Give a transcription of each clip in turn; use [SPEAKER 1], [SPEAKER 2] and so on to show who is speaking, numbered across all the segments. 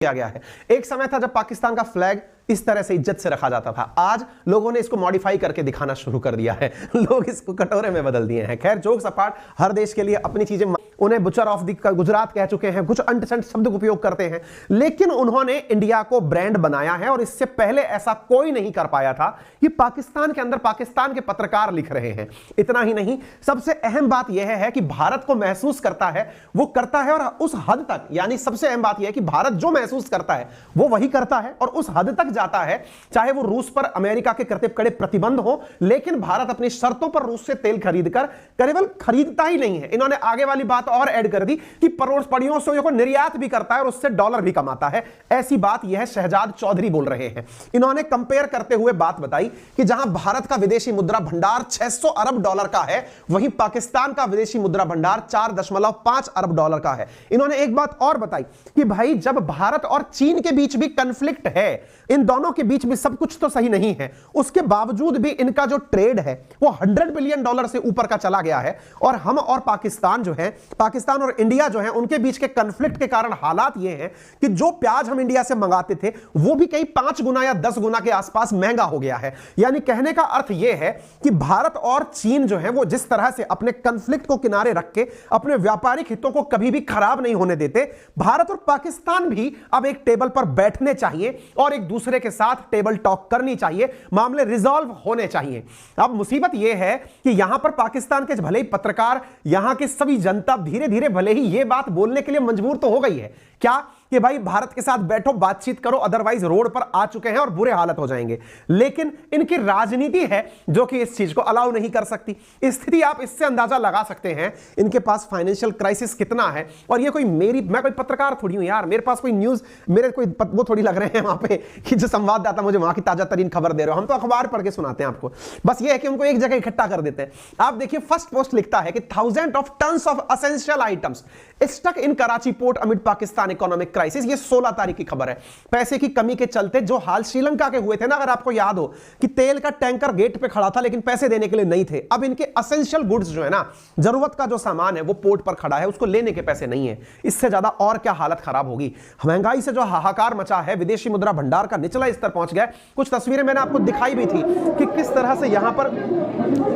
[SPEAKER 1] किया गया है। एक समय था जब पाकिस्तान का फ्लैग इस तरह से इज्जत से रखा जाता था। आज लोगों ने इसको मॉडिफाई करके दिखाना शुरू कर दिया है। लोग इसको कटोरे में बदल दिए हैं। खैर, जोक्स अपार्ट, हर देश के लिए अपनी चीजें, उन्हें बुचर ऑफ द गुजरात कह चुके हैं, कुछ अंट-शंट शब्द का उपयोग करते हैं, लेकिन उन्होंने इंडिया को ब्रांड बनाया है और इससे पहले ऐसा कोई नहीं कर पाया था। ये पाकिस्तान के अंदर पाकिस्तान के पत्रकार लिख रहे हैं। इतना ही नहीं, सबसे अहम बात यह है कि भारत को महसूस करता है, वो करता है और उस हद तक, यानी सबसे अहम बात यह है कि भारत जो महसूस करता है वो वही करता है और उस हद तक जाता है, चाहे वो रूस पर अमेरिका के करते कड़े प्रतिबंध हो, लेकिन भारत अपनी शर्तों पर रूस से तेल खरीदकर केवल खरीदता ही नहीं है, इन्होंने आगे वाली बात और ऐड कर दी कि पड़ोसियों से को निर्यात भी करता है और उससे डॉलर भी कमाता है। ऐसी बात यह शहजाद चौधरी बोल रहे हैं। इन्होंने कंपेयर करते हुए बात बताई कि जहां भारत का विदेशी मुद्रा भंडार 600 अरब डॉलर का है, वहीं पाकिस्तान का विदेशी मुद्रा भंडार 4.5 अरब डॉलर का है। इन्होंने एक बात और बताई कि भाई, जब भारत और चीन के बीच भी कन्फ्लिक्ट है, इन दोनों के बीच भी सब कुछ तो सही नहीं है, उसके बावजूद भी इनका जो ट्रेड है वो $100 बिलियन से ऊपर का चला गया है। और हम और पाकिस्तान जो है, पाकिस्तान और इंडिया जो है, उनके बीच के कन्फ्लिक्ट के कारण हालात ये हैं कि जो प्याज हम इंडिया से मंगाते थे वो भी कई 5 गुना या 10 गुना के आसपास महंगा हो गया है। यानी कहने का अर्थ यह है कि भारत और चीन जो है वो जिस तरह से अपने कन्फ्लिक्ट को किनारे रख के अपने व्यापारिक हितों को कभी भी खराब नहीं होने देते, भारत और पाकिस्तान भी अब एक टेबल पर बैठने चाहिए और एक दूसरे के साथ टेबल टॉक करनी चाहिए, मामले रिजॉल्व होने चाहिए। अब मुसीबत यह है कि यहां पर पाकिस्तान के भले ही पत्रकार, यहां की सभी जनता धीरे धीरे भले ही यह बात बोलने के लिए मजबूर तो हो गई है क्या कि भाई भारत के साथ बैठो, बातचीत करो, अदरवाइज रोड पर आ चुके हैं और बुरे हालत हो जाएंगे, लेकिन इनकी राजनीति है जो कि इस चीज को अलाउ नहीं कर सकती। स्थिति आप इससे अंदाजा लगा सकते हैं इनके पास फाइनेंशियल क्राइसिस कितना है। और ये कोई मैं कोई पत्रकार थोड़ी हूं यार, मेरे पास कोई न्यूज, मेरे कोई वो थोड़ी लग रहे हैं वहां पे कि जो संवाददाता मुझे वहां की ताजा तरीन खबर दे रहे हो। हम तो अखबार पढ़ के सुनाते हैं आपको, बस ये है कि उनको एक जगह इकट्ठा कर देते हैं। आप देखिए, फर्स्ट पोस्ट लिखता है कि thousand of tons of essential items stuck in Karachi port amid Pakistan economic crisis. ये 16 तारीख की खबर है। पैसे की कमी के चलते जो हाल श्रीलंका के हुए थे ना, अगर आपको याद हो कि तेल का टैंकर गेट पे खड़ा था लेकिन पैसे देने के लिए नहीं थे, अब इनके एसेंशियल गुड्स जो है ना, जरूरत का जो सामान है वो पोर्ट पर खड़ा है, उसको लेने के पैसे नहीं है। इससे ज्यादा और क्या हालत खराब होगी। महंगाई से जो हाहाकार मचा है, विदेशी मुद्रा भंडार का निचला स्तर पहुंच गया। कुछ तस्वीरें मैंने आपको दिखाई भी थी कि किस तरह से यहां पर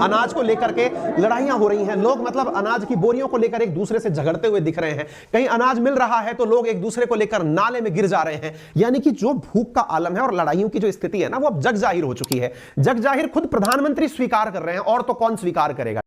[SPEAKER 1] अनाज को लेकर के लड़ाइयां हो रही हैं। लोग मतलब अनाज की बोरियों को लेकर एक दूसरे से झगड़ते हुए दिख रहे हैं। कहीं अनाज मिल रहा है तो लोग एक दूसरे को लेकर नाले में गिर जा रहे हैं। यानी कि जो भूख का आलम है और लड़ाइयों की जो स्थिति है ना, वो अब जग जाहिर हो चुकी है। जग जाहिर खुद प्रधानमंत्री स्वीकार कर रहे हैं, और तो कौन स्वीकार करेगा।